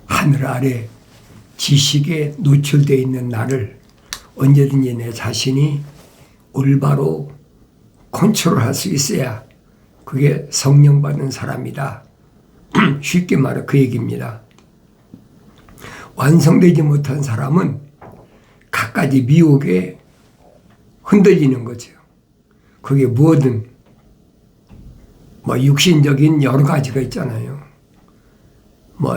하늘 아래 지식에 노출되어 있는 나를 언제든지 내 자신이 올바로 컨트롤할 수 있어야 그게 성령 받은 사람이다. 쉽게 말해 그 얘기입니다. 완성되지 못한 사람은 갖가지 미혹에 흔들리는 거죠. 그게 뭐든 육신적인 여러 가지가 있잖아요.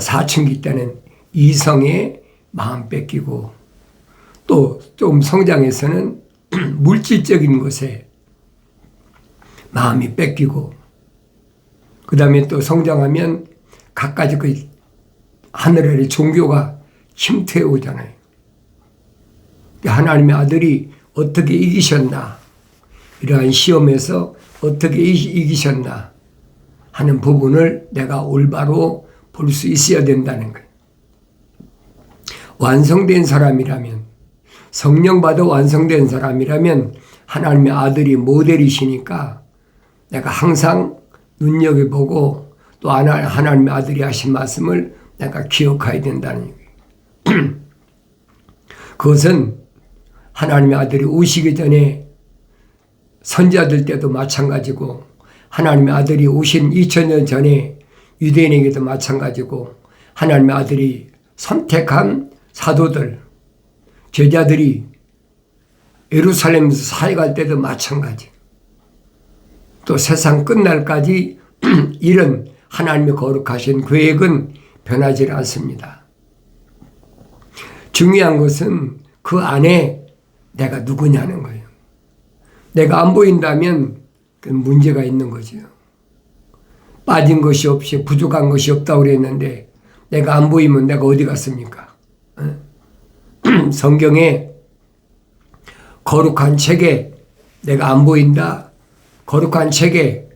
사춘기 때는 이성의 마음 뺏기고 또 좀 성장해서는 물질적인 것에 마음이 뺏기고 그 다음에 또 성장하면 갖가지 그 하늘의 종교가 침투해 오잖아요. 하나님의 아들이 어떻게 이기셨나, 이러한 시험에서 어떻게 이기셨나 하는 부분을 내가 올바로 볼 수 있어야 된다는 거예요. 완성된 사람이라면, 성령 받아 완성된 사람이라면 하나님의 아들이 모델이시니까 내가 항상 눈여겨보고 또 하나님의 아들이 하신 말씀을 내가 기억해야 된다는 얘기예요. 그것은 하나님의 아들이 오시기 전에 선지자들 때도 마찬가지고 하나님의 아들이 오신 2000년 전에 유대인에게도 마찬가지고 하나님의 아들이 선택한 사도들, 제자들이 예루살렘에서 사역할 때도 마찬가지. 또 세상 끝날까지 이런 하나님의 거룩하신 계획은 변하지 않습니다. 중요한 것은 그 안에 내가 누구냐는 거예요. 내가 안 보인다면 그 문제가 있는 거죠. 빠진 것이 없이 부족한 것이 없다고 그랬는데 내가 안 보이면 내가 어디 갔습니까? 성경에 거룩한 책에 내가 안 보인다. 거룩한 책에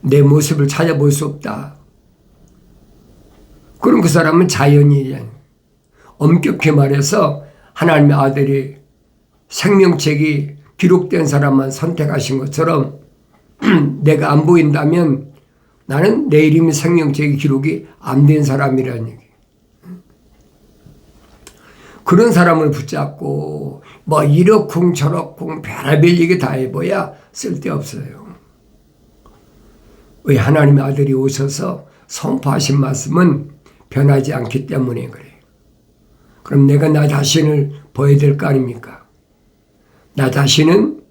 내 모습을 찾아볼 수 없다. 그럼 그 사람은 자연이에요. 엄격히 말해서 하나님의 아들이 생명책이 기록된 사람만 선택하신 것처럼 내가 안 보인다면 나는 내 이름이 생명책이 기록이 안 된 사람이라는 얘기. 그런 사람을 붙잡고 이러쿵 저러쿵 별의별 얘기 다 해봐야 쓸데없어요. 왜 하나님의 아들이 오셔서 선포하신 말씀은 변하지 않기 때문에 그래요. 그럼 내가 나 자신을 보여야 될 거 아닙니까? 나 자신은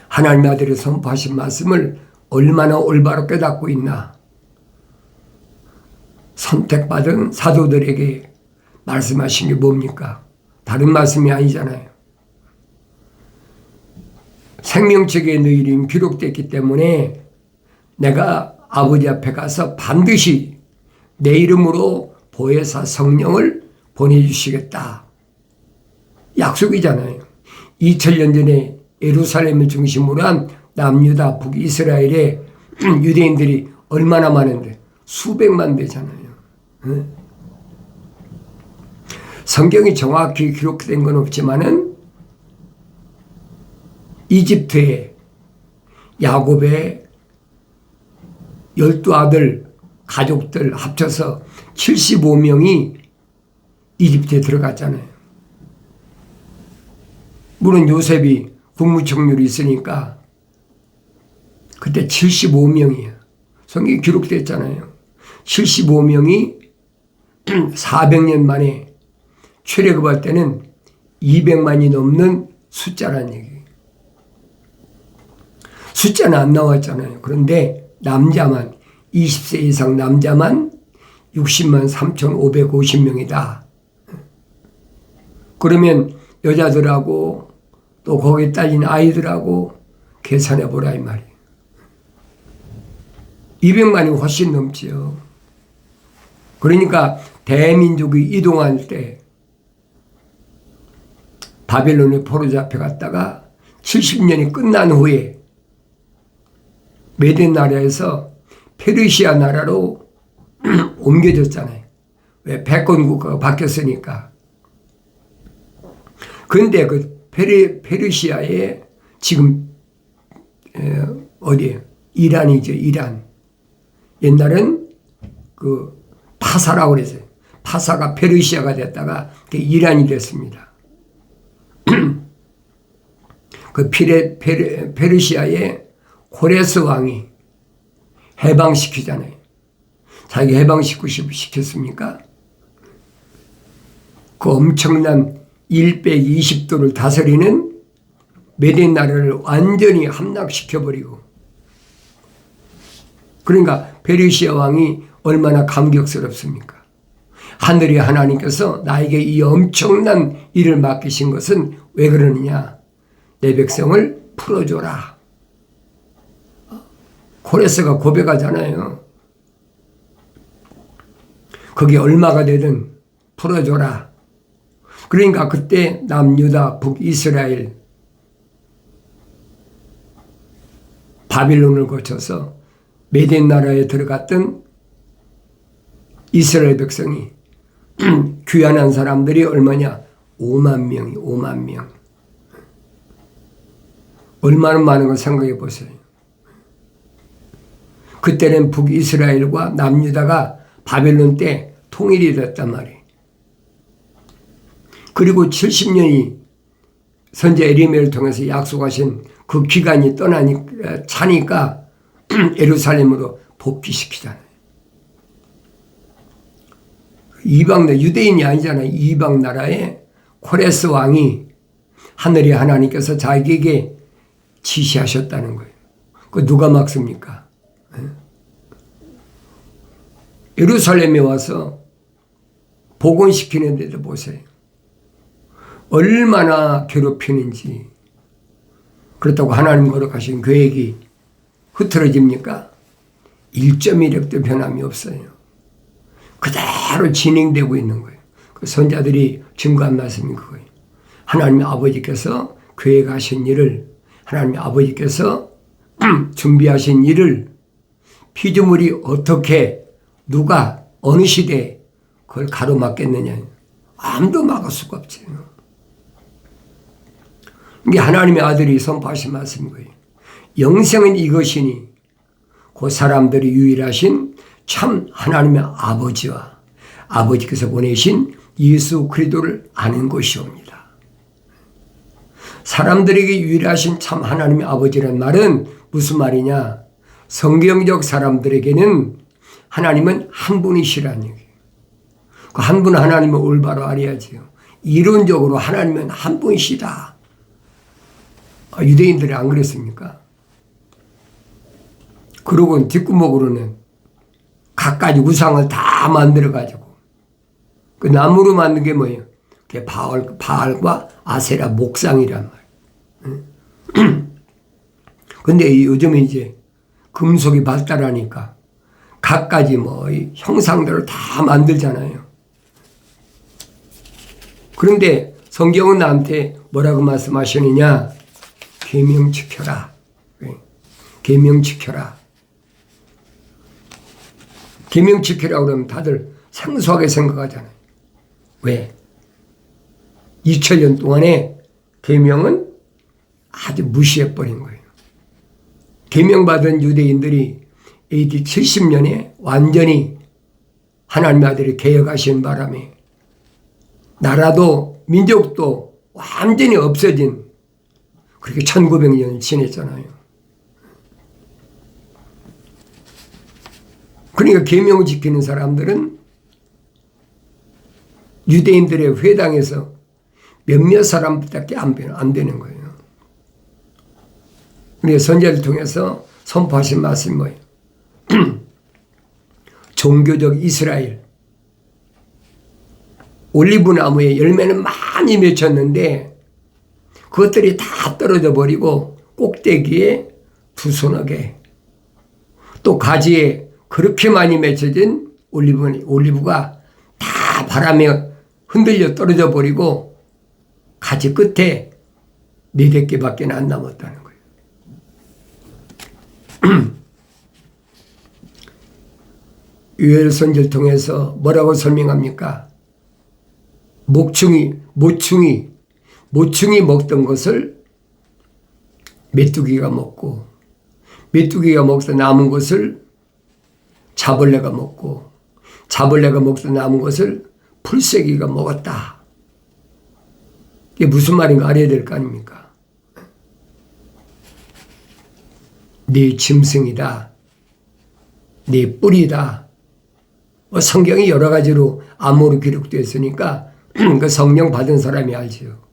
하나님의 아들이 선포하신 말씀을 얼마나 올바로 깨닫고 있나. 선택받은 사도들에게 말씀하신 게 뭡니까? 다른 말씀이 아니잖아요. 생명책에 너 이름이 기록됐기 때문에 내가 아버지 앞에 가서 반드시 내 이름으로 보혜사 성령을 보내주시겠다. 약속이잖아요. 2000년 전에 예루살렘을 중심으로 한 남유다 북이스라엘에 유대인들이 얼마나 많은데 수백만 되잖아요. 성경이 정확히 기록된 건 없지만은 이집트에 야곱의 12아들 가족들 합쳐서 75명이 이집트에 들어갔잖아요. 물론 요셉이 국무총리로 있으니까 그때 75명이야. 성경이 기록됐잖아요. 75명이 400년 만에 출애굽할 때는 200만이 넘는 숫자란 얘기예요. 숫자는 안 나왔잖아요. 그런데 남자만 20세 이상 남자만 60만 3,550명이다. 그러면 여자들하고 또 거기에 딸린 아이들하고 계산해 보라 이 말이에요. 200만이 훨씬 넘지요. 그러니까 대민족이 이동할 때 바벨론에 포로 잡혀 갔다가 70년이 끝난 후에 메데 나라에서 페르시아 나라로 옮겨졌잖아요. 왜? 패권 국가가 바뀌었으니까. 그런데 그 페르시아에 지금 어디에요? 이란이죠. 이란. 옛날엔 그 파사라고 그랬어요. 파사가 페르시아가 됐다가 이란이 됐습니다. 그 페르시아의 고레스 왕이 해방시키잖아요. 자기가 해방시키고 시켰습니까? 그 엄청난 120도를 다스리는 메덴 나라를 완전히 함락시켜버리고, 그러니까 페르시아 왕이 얼마나 감격스럽습니까? 하늘의 하나님께서 나에게 이 엄청난 일을 맡기신 것은 왜 그러느냐? 내 백성을 풀어줘라. 고레스가 고백하잖아요. 그게 얼마가 되든 풀어줘라. 그러니까 그때 남유다, 북이스라엘, 바빌론을 거쳐서 메덴 나라에 들어갔던 이스라엘 백성이 귀환한 사람들이 얼마냐? 5만 명이 5만 명. 얼마나 많은 걸 생각해 보세요. 그때는 북이스라엘과 남유다가 바벨론 때 통일이 됐단 말이에요. 그리고 70년이 선지자 에레미야를 통해서 약속하신 그 기간이 차니까 예루살렘으로 복귀시키잖아요. 이방, 유대인이 아니잖아요. 이방 나라의 코레스 왕이 하늘의 하나님께서 자기에게 지시하셨다는 거예요. 그 누가 막습니까? 예루살렘에 와서 복원시키는 데도 보세요. 얼마나 괴롭히는지. 그렇다고 하나님 거룩하신 계획이 흐트러집니까? 1.1획도 변함이 없어요. 그대로 진행되고 있는 거예요. 그 선자들이 증거한 말씀이 그거예요. 하나님 아버지께서 계획하신 일을, 하나님 아버지께서 준비하신 일을 피조물이 어떻게, 누가, 어느 시대에 그걸 가로막겠느냐. 아무도 막을 수가 없지. 이게 하나님의 아들이 선포하신 말씀인 거예요. 영생은 이것이니 그 사람들이 유일하신 참 하나님의 아버지와 아버지께서 보내신 예수 그리스도를 아는 것이옵니다. 사람들에게 유일하신 참 하나님의 아버지란 말은 무슨 말이냐? 성경적 사람들에게는 하나님은 한 분이시라는 얘기예요. 그 한 분 하나님을 올바로 알아야지요. 이론적으로 하나님은 한 분이시다. 유대인들이 안 그랬습니까? 그러고 뒷구멍으로는 갖가지 우상을 다 만들어가지고 그 나무로 만든 게 뭐예요? 그게 바알과 아세라 목상이란 말이에요. 근데 요즘에 이제 금속이 발달하니까 갖가지 형상들을 다 만들잖아요. 그런데 성경은 나한테 뭐라고 말씀하시느냐? 계명 지켜라. 계명 지켜라. 계명 지키라고 그러면 다들 생소하게 생각하잖아요. 왜? 2000년 동안에 계명은 아주 무시해버린 거예요. 계명받은 유대인들이 AD 70년에 완전히 하나님의 아들이 개혁하신 바람에 나라도 민족도 완전히 없어진, 그렇게 1900년을 지냈잖아요. 그러니까 계명을 지키는 사람들은 유대인들의 회당에서 몇몇 사람밖에 안 되는 거예요. 우리가 선지자를 통해서 선포하신 말씀이 뭐예요? 종교적 이스라엘. 올리브 나무에 열매는 많이 맺혔는데 그것들이 다 떨어져 버리고 꼭대기에 두서너게, 또 가지에 그렇게 많이 맺혀진 올리브가 다 바람에 흔들려 떨어져 버리고 가지 끝에 4개밖에 안 남았다는 거예요. 요엘 선지를 통해서 뭐라고 설명합니까? 모충이 먹던 것을 메뚜기가 먹고, 메뚜기가 먹다 남은 것을 자벌레가 먹고, 자벌레가 먹던 남은 것을 풀새기가 먹었다. 이게 무슨 말인가 알아야 될 거 아닙니까? 네 짐승이다. 네 뿔이다. 성경이 여러 가지로 암호로 기록되어 있으니까 그 성령 받은 사람이 알지요.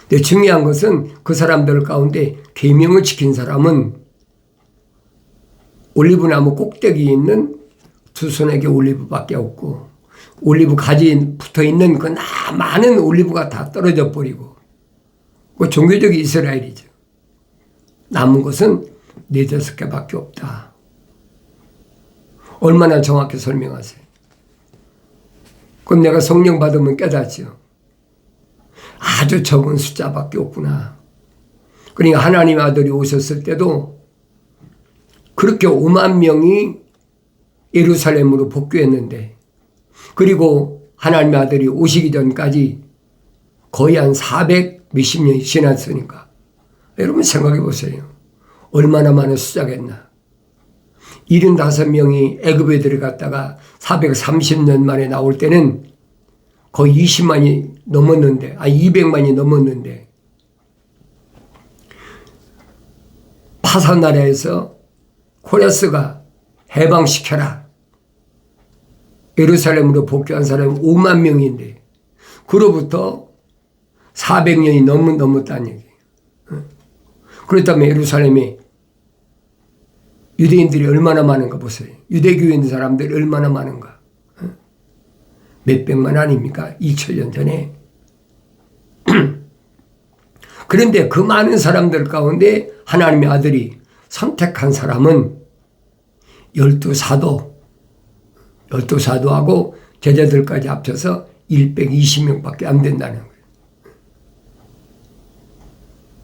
근데 중요한 것은 그 사람들 가운데 계명을 지킨 사람은 올리브나무 꼭대기에 있는 두 손에게 올리브밖에 없고 올리브 가지에 붙어있는 그 많은 올리브가 다 떨어져 버리고 그 종교적 이스라엘이죠. 남은 것은 4-5개밖에 없다. 얼마나 정확히 설명하세요. 그럼 내가 성령 받으면 깨닫죠. 아주 적은 숫자밖에 없구나. 그러니까 하나님 아들이 오셨을 때도 그렇게 5만 명이 예루살렘으로 복귀했는데 그리고 하나님의 아들이 오시기 전까지 거의 한 400 몇십 년이 지났으니까 여러분 생각해 보세요. 얼마나 많은 숫자겠나. 75명이 애굽에 들어갔다가 430년 만에 나올 때는 거의 20만이 넘었는데 200만이 넘었는데 파산나라에서 코레스가 해방시켜라. 예루살렘으로 복귀한 사람은 5만 명인데 그로부터 400년이 넘었다는 얘기예요. 그렇다면 예루살렘에 유대인들이 얼마나 많은가 보세요. 유대교에 있는 사람들이 얼마나 많은가. 몇백만 아닙니까? 2000년 전에. 그런데 그 많은 사람들 가운데 하나님의 아들이 선택한 사람은 12사도하고 제자들까지 합쳐서 120명밖에 안 된다는 거예요.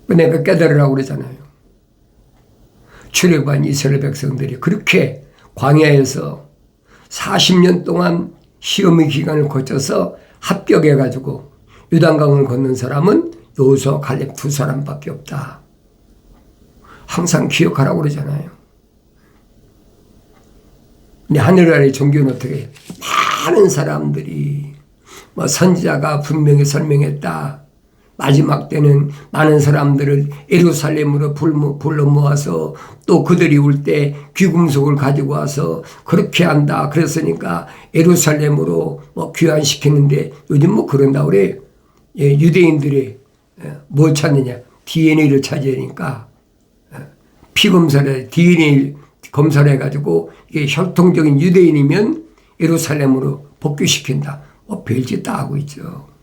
내가 깨달으라고 그러잖아요. 출애굽한 이스라엘 백성들이 그렇게 광야에서 40년 동안 시험의 기간을 거쳐서 합격해가지고 요단강을 건넌 사람은 여호수아 갈렙 2사람밖에 없다. 항상 기억하라고 그러잖아요. 근데 하늘 아래 종교는 어떻게 해요? 많은 사람들이 선지자가 분명히 설명했다. 마지막 때는 많은 사람들을 예루살렘으로 불러 모아서 또 그들이 올 때 귀금속을 가지고 와서 그렇게 한다. 그랬으니까 예루살렘으로 귀환시키는데 요즘 그런다 그래요. 유대인들이 뭘 찾느냐? DNA를 찾으니까 피검사를 DNA 검사를 해가지고 이게 혈통적인 유대인이면 예루살렘으로 복귀시킨다. 별짓 다 하고 있죠.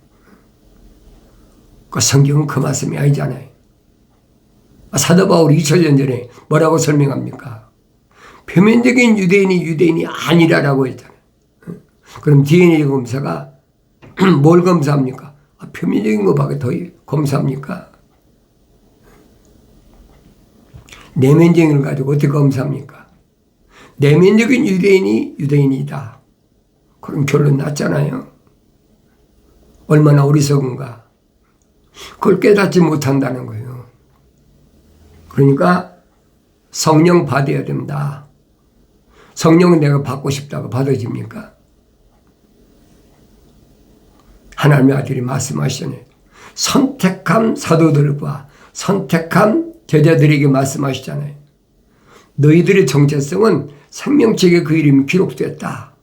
그 성경은 그 말씀이 아니잖아요. 사도 바울이 2000년 전에 뭐라고 설명합니까? 표면적인 유대인이 아니라라고 했잖아요. 그럼 DNA 검사가 뭘 검사합니까? 표면적인 것밖에 더 검사합니까? 내면적인 걸 가지고 어떻게 검사합니까? 내면적인 유대인이 유대인이다. 그럼 결론 났잖아요. 얼마나 어리석은가. 그걸 깨닫지 못한다는 거예요. 그러니까 성령 받아야 된다. 성령은 내가 받고 싶다고 받아집니까? 하나님의 아들이 말씀하시잖아요. 선택한 사도들과 선택한 제자들에게 말씀하시잖아요. 너희들의 정체성은 생명책에 그 이름이 기록됐다.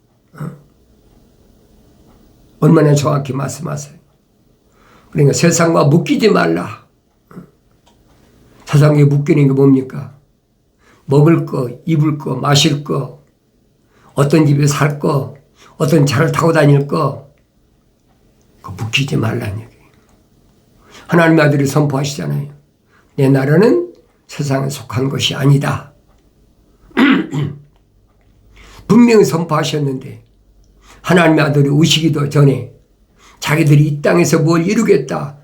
얼마나 정확히 말씀하세요. 그러니까 세상과 묶이지 말라. 세상에 묶이는 게 뭡니까? 먹을 거, 입을 거, 마실 거, 어떤 집에 살 거, 어떤 차를 타고 다닐 거, 그거 묶이지 말라는 얘기예요. 하나님의 아들이 선포하시잖아요. 내 나라는 세상에 속한 것이 아니다. 분명히 선포하셨는데 하나님의 아들이 오시기도 전에 자기들이 이 땅에서 뭘 이루겠다.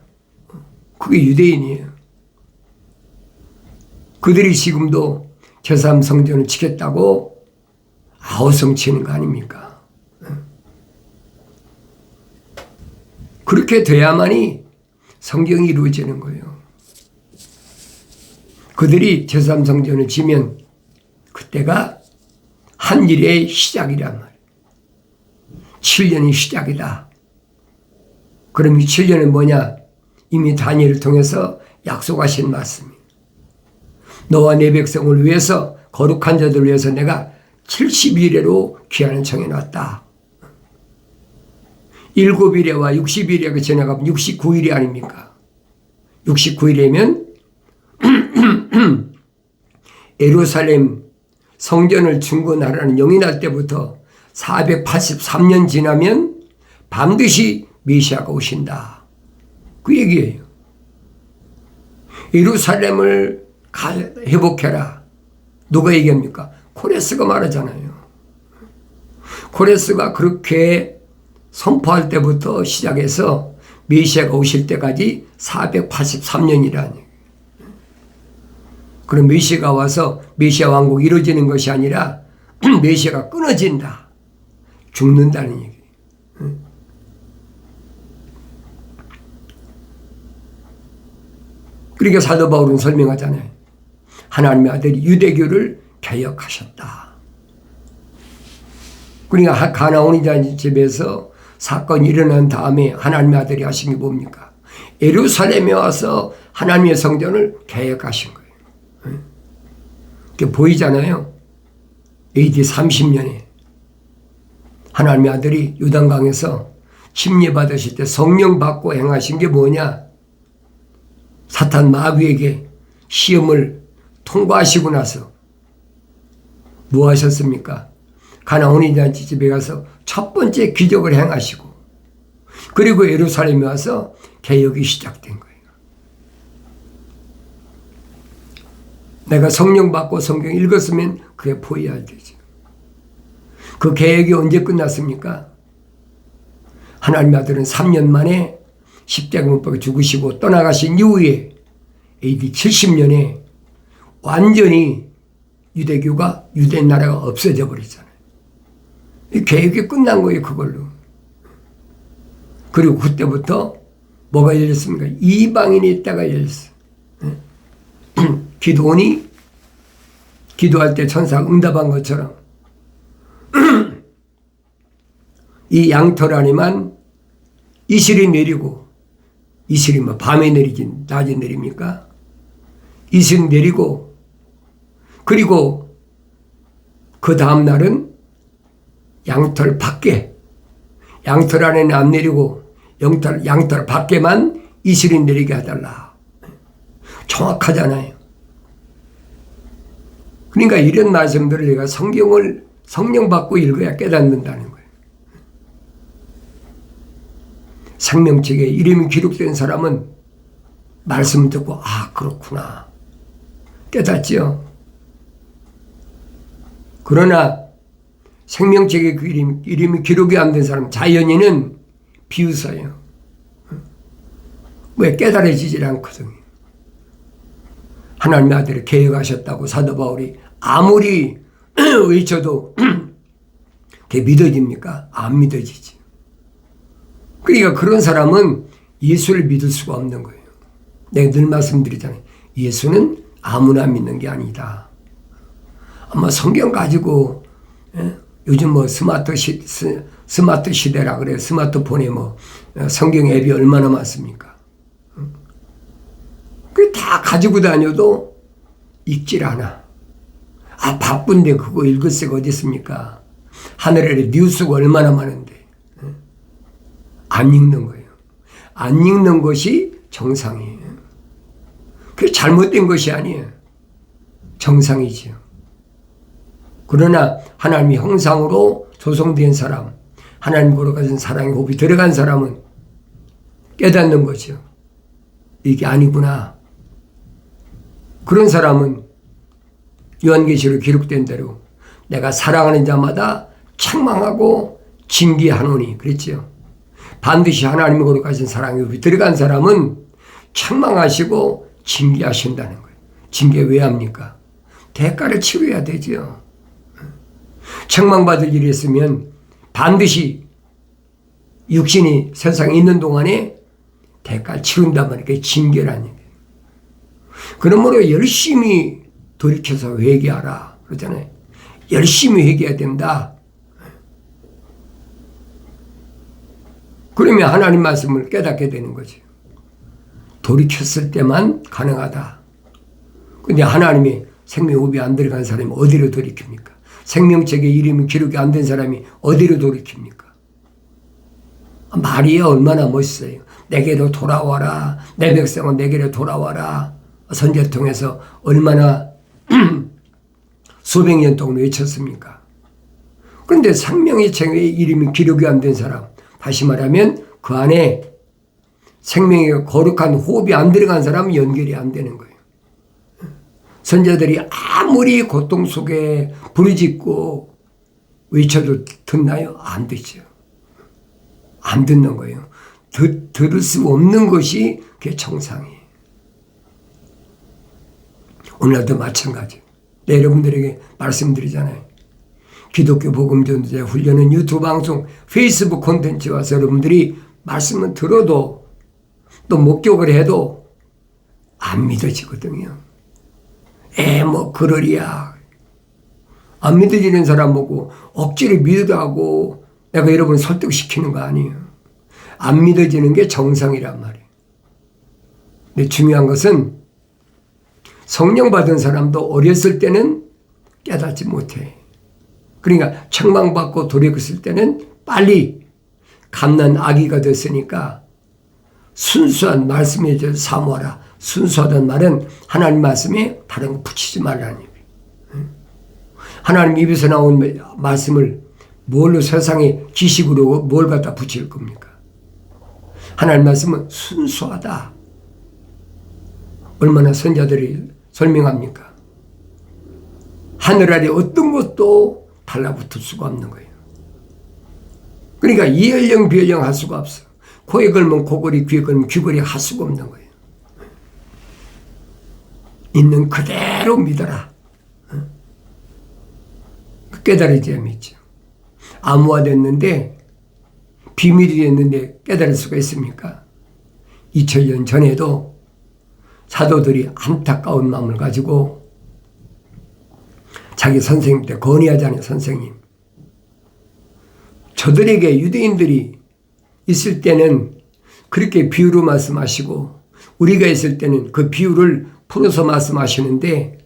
그게 유대인이에요. 그들이 지금도 제3성전을 지켰다고 아우성 치는 거 아닙니까? 그렇게 돼야만이 성경이 이루어지는 거예요. 그들이 제3성전을 지면 그때가 한 일의 시작이란 말이에요. 7년이 시작이다. 그럼 이 7년은 뭐냐? 이미 다니엘을 통해서 약속하신 말씀입니다. 너와 내 백성을 위해서, 거룩한 자들을 위해서 내가 70일에로 기한을 정해놨다. 7일에와 60일에 지나가면 69일이 아닙니까? 69일이면 예루살렘 성전을 중건하라는 영이 때부터 483년 지나면 반드시 메시아가 오신다. 그 얘기예요. 예루살렘을 회복해라. 누가 얘기합니까? 코레스가 말하잖아요. 코레스가 그렇게 선포할 때부터 시작해서 메시아가 오실 때까지 483년이라는 얘기예요. 그럼 메시아가 와서 메시아 왕국이 이루어지는 것이 아니라 메시아가 끊어진다. 죽는다는 얘기예요. 그러니까 사도 바울은 설명하잖아요. 하나님의 아들이 유대교를 개혁하셨다. 그러니까 가나온 이자 집에서 사건이 일어난 다음에 하나님의 아들이 하신 게 뭡니까? 예루살렘에 와서 하나님의 성전을 개혁하신 거예요. 그게 보이잖아요. AD 30년에 하나님의 아들이 요단강에서 침례받으실 때 성령 받고 행하신 게 뭐냐? 사탄 마귀에게 시험을 통과하시고 나서 뭐 하셨습니까? 가나온 이자한테 집에 가서 첫 번째 기적을 행하시고, 그리고 예루살렘에 와서 개혁이 시작된 거예요. 내가 성령 받고 성경 읽었으면 그게 보여야 되죠. 그 개혁이 언제 끝났습니까? 하나님의 아들은 3년 만에 십자가 못 박혀 죽으시고 떠나가신 이후에 AD 70년에 완전히 유대교가, 유대 나라가 없어져 버리잖아요. 이 개혁이 끝난 거예요, 그걸로. 그리고 그때부터 뭐가 열렸습니까? 이방인의 때가 열렸어요. 기도원이 기도할 때 천사가 응답한 것처럼 이 양털 안에만 이슬이 내리고, 이슬이 뭐 밤에 내리지 낮에 내립니까? 이슬이 내리고, 그리고 그 다음 날은 양털 밖에, 양털 안에는 안 내리고 양털 밖에만 이슬이 내리게 해달라. 정확하잖아요. 그러니까 이런 말씀들을 내가 성경을 성령 받고 읽어야 깨닫는다는 거예요. 생명책에 이름이 기록된 사람은 말씀 듣고 아 그렇구나 깨닫지요. 그러나 생명책에 그 이름이 기록이 안 된 사람, 자연인은 비웃어요. 왜 깨달아지질 않거든요. 하나님의 아들을 개혁하셨다고 사도 바울이 아무리 외쳐도 그게 믿어집니까? 안 믿어지지. 그러니까 그런 사람은 예수를 믿을 수가 없는 거예요. 내가 늘 말씀드리잖아요. 예수는 아무나 믿는 게 아니다. 아마 성경 가지고 요즘 뭐 스마트 시대라 그래요. 스마트폰에 뭐 성경 앱이 얼마나 많습니까? 그게 다 가지고 다녀도 읽질 않아. 아 바쁜데 그거 읽을 새가 어디 있습니까? 하늘에 뉴스가 얼마나 많은데 안 읽는 거예요. 안 읽는 것이 정상이에요. 그게 잘못된 것이 아니에요. 정상이지요. 그러나 하나님의 형상으로 조성된 사람, 하나님 거룩하신 사랑의 호흡이 들어간 사람은 깨닫는 거죠. 이게 아니구나. 그런 사람은 요한계시록 기록된 대로 내가 사랑하는 자마다 책망하고 징계하노니 그랬죠. 반드시 하나님의 거룩하신 사랑의 호흡이 들어간 사람은 책망하시고 징계하신다는 거예요. 징계 왜 합니까? 대가를 치러야 되죠. 책망받을 일이 있으면 반드시 육신이 세상에 있는 동안에 대가를 치른단 말이에요. 그게 징계라는 얘기예요. 그러므로 열심히 돌이켜서 회개하라 그러잖아요. 열심히 회개해야 된다. 그러면 하나님 말씀을 깨닫게 되는 거지. 돌이켰을 때만 가능하다. 근데 하나님의 생명호흡이 안 들어간 사람이 어디로 돌이킵니까? 생명책에 이름이 기록이 안 된 사람이 어디로 돌이킵니까? 말이 얼마나 멋있어요. 내게로 돌아와라. 내 백성은 내게로 돌아와라. 선지자 통해서 얼마나 수백 년 동안 외쳤습니까? 그런데 생명의 책에 이름이 기록이 안 된 사람, 다시 말하면 그 안에 생명의 거룩한 호흡이 안 들어간 사람은 연결이 안 되는 거예요. 선지자들이 아무리 고통 속에 부르짖고 외쳐도 듣나요? 안 듣죠. 안 듣는 거예요. 들을 수 없는 것이 그게 정상이에요. 오늘도 마찬가지. 네, 여러분들에게 말씀드리잖아요. 기독교 복음전도자 훈련은 유튜브 방송, 페이스북 콘텐츠에 와서 여러분들이 말씀을 들어도 또 목격을 해도 안 믿어지거든요. 뭐 그러리야. 안 믿어지는 사람 보고 억지로 믿으라고 내가 여러분을 설득시키는 거 아니에요. 안 믿어지는 게 정상이란 말이에요. 근데 중요한 것은 성령 받은 사람도 어렸을 때는 깨닫지 못해. 그러니까 책망받고 돌이켰을 때는 빨리 갓난 아기가 됐으니까 순수한 말씀에 대해서 사모하라. 순수하다는 말은 하나님 말씀에 다른 거 붙이지 말라는 얘기예요. 하나님 입에서 나온 말씀을 뭘로 세상에 지식으로 뭘 갖다 붙일 겁니까? 하나님 말씀은 순수하다. 얼마나 선자들이 설명합니까? 하늘 아래 어떤 것도 달라붙을 수가 없는 거예요. 그러니까 이연령 비연령 할 수가 없어. 코에 걸면 코걸이, 귀에 걸면 귀걸이 할 수가 없는 거예요. 있는 그대로 믿어라. 깨달아져야 믿죠. 암호화됐는데 비밀이 됐는데 깨달을 수가 있습니까? 2000년 전에도 사도들이 안타까운 마음을 가지고 자기 선생님한테 건의하잖아요. 선생님, 저들에게 유대인들이 있을 때는 그렇게 비유로 말씀하시고 우리가 있을 때는 그 비유를 풀어서 말씀하시는데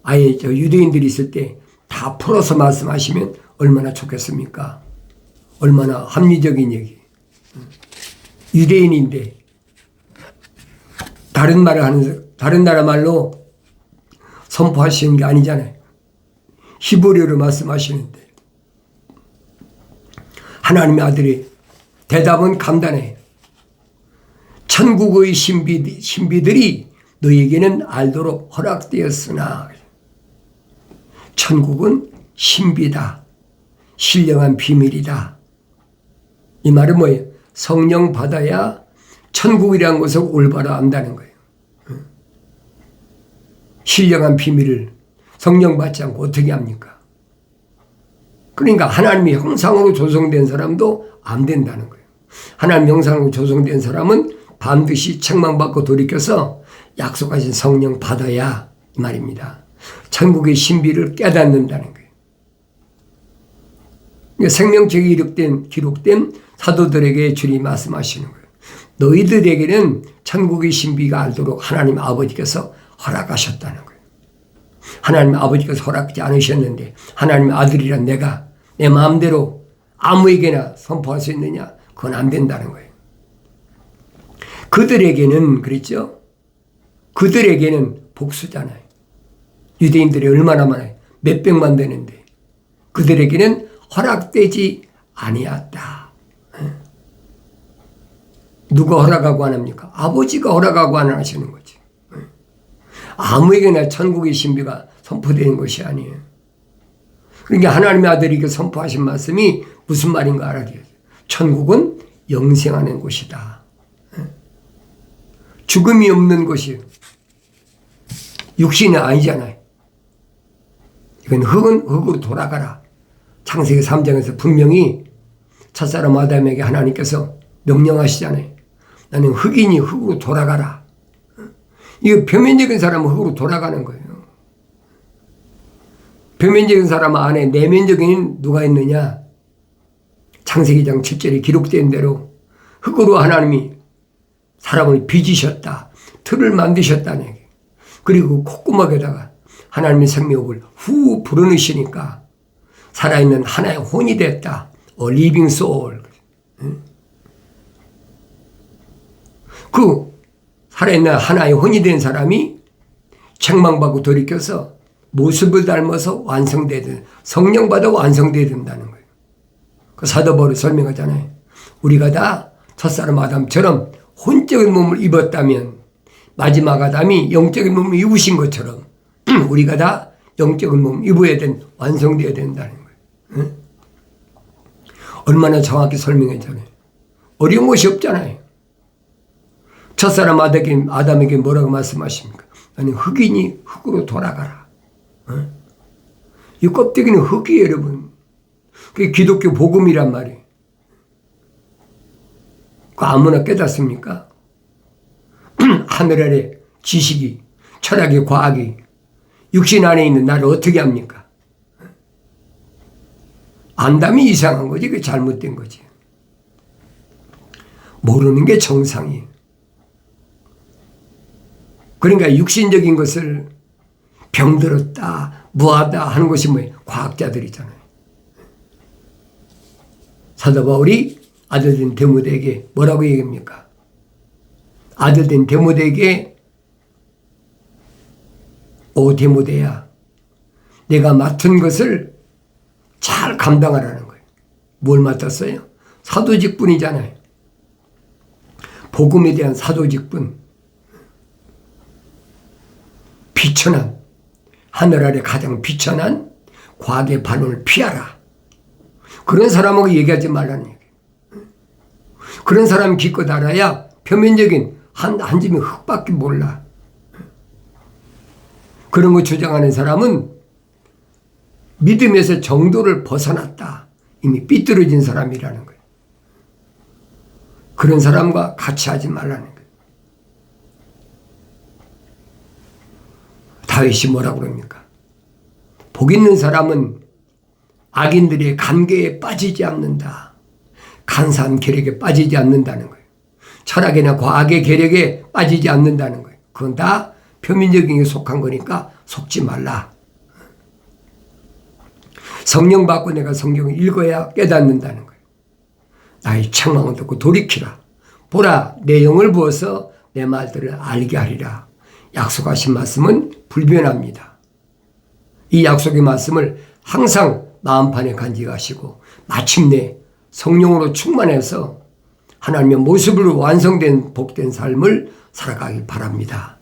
아예 저 유대인들이 있을 때 다 풀어서 말씀하시면 얼마나 좋겠습니까? 얼마나 합리적인 얘기. 유대인인데 다른 나라 말로 선포하시는 게 아니잖아요. 히브리어로 말씀하시는데 하나님의 아들이 대답은 간단해. 천국의 신비들이 너에게는 알도록 허락되었으나 천국은 신비다. 신령한 비밀이다. 이 말은 뭐예요? 성령 받아야 천국이라는 것을 올바로 안다는 거예요. 신령한 비밀을 성령 받지 않고 어떻게 합니까? 그러니까 하나님의 형상으로 조성된 사람도 안 된다는 거예요. 하나님 형상으로 조성된 사람은 반드시 책망받고 돌이켜서 약속하신 성령 받아야 이 말입니다. 천국의 신비를 깨닫는다는 거예요. 그러니까 생명책에 기록된 사도들에게 주님 말씀하시는 거예요. 너희들에게는 천국의 신비가 알도록 하나님 아버지께서 허락하셨다는 거예요. 하나님 아버지께서 허락하지 않으셨는데 하나님의 아들이란 내가 내 마음대로 아무에게나 선포할 수 있느냐? 그건 안 된다는 거예요. 그들에게는 그랬죠? 그들에게는 복수잖아요. 유대인들이 얼마나 많아요. 몇백만 되는데 그들에게는 허락되지 아니었다. 누가 허락하고 안 합니까? 아버지가 허락하고 안 하시는 거지. 아무에게나 천국의 신비가 선포되는 것이 아니에요. 그러니까 하나님의 아들이 선포하신 말씀이 무슨 말인가 알아야죠. 천국은 영생하는 곳이다. 죽음이 없는 곳이에요. 육신이 아니잖아요. 이건 흙은 흙으로 돌아가라. 창세기 3장에서 분명히 첫사람 아담에게 하나님께서 명령하시잖아요. 나는 흙이니 흙으로 돌아가라. 이거 표면적인 사람은 흙으로 돌아가는 거예요. 표면적인 사람 안에 내면적인 누가 있느냐? 창세기 2장 7절에 기록된 대로 흙으로 하나님이 사람을 빚으셨다. 틀을 만드셨다는 얘기. 그리고 콧구멍에다가 하나님의 생명을 후 불어넣으시니까 살아있는 하나의 혼이 됐다. living soul. 그 살아있는 하나의 혼이 된 사람이 책망받고 돌이켜서 모습을 닮아서 완성되든 성령받아 완성되어야 된다는 거예요. 그 사도 바울이 설명하잖아요. 우리가 다 첫사람 아담처럼 혼적인 몸을 입었다면 마지막 아담이 영적인 몸을 입으신 것처럼 우리가 다 영적인 몸을 입어야 완성되어야 된다는 거예요. 얼마나 정확히 설명했잖아요. 어려운 것이 없잖아요. 첫사람 아담에게 뭐라고 말씀하십니까? 나는 흙이니 흙으로 돌아가라. 이 껍데기는 흙이에요, 여러분. 그게 기독교 복음이란 말이에요. 그 아무나 깨닫습니까? 하늘 아래 지식이, 철학이, 과학이 육신 안에 있는 나를 어떻게 합니까? 안담이 이상한 거지. 그게 잘못된 거지. 모르는 게 정상이에요. 그러니까 육신적인 것을 병들었다, 무하다 하는 것이 뭐예요? 과학자들이잖아요. 사도 바울이 아들된 데모데에게 뭐라고 얘기합니까? 아들된 데모데에게 오 데모데야, 내가 맡은 것을 잘 감당하라는 거예요. 뭘 맡았어요? 사도직분이잖아요. 복음에 대한 사도직분. 비천한, 하늘 아래 가장 비천한 과학의 반응을 피하라. 그런 사람하고 얘기하지 말라는 얘기예요. 그런 사람 기껏 알아야 표면적인 한 점의 흙밖에 몰라. 그런 거 주장하는 사람은 믿음에서 정도를 벗어났다. 이미 삐뚤어진 사람이라는 거예요. 그런 사람과 같이 하지 말라는 거예요. 다윗이 뭐라고 그럽니까? 복 있는 사람은 악인들의 간계에 빠지지 않는다. 간사한 계력에 빠지지 않는다는 거예요. 철학이나 과학의 계력에 빠지지 않는다는 거예요. 그건 다 표면적인 게 속한 거니까 속지 말라. 성령 받고 내가 성경을 읽어야 깨닫는다는 거예요. 나의 책망을 듣고 돌이키라. 보라, 내 영을 부어서 내 말들을 알게 하리라. 약속하신 말씀은 불변합니다. 이 약속의 말씀을 항상 마음판에 간직하시고 마침내 성령으로 충만해서 하나님의 모습으로 완성된 복된 삶을 살아가길 바랍니다.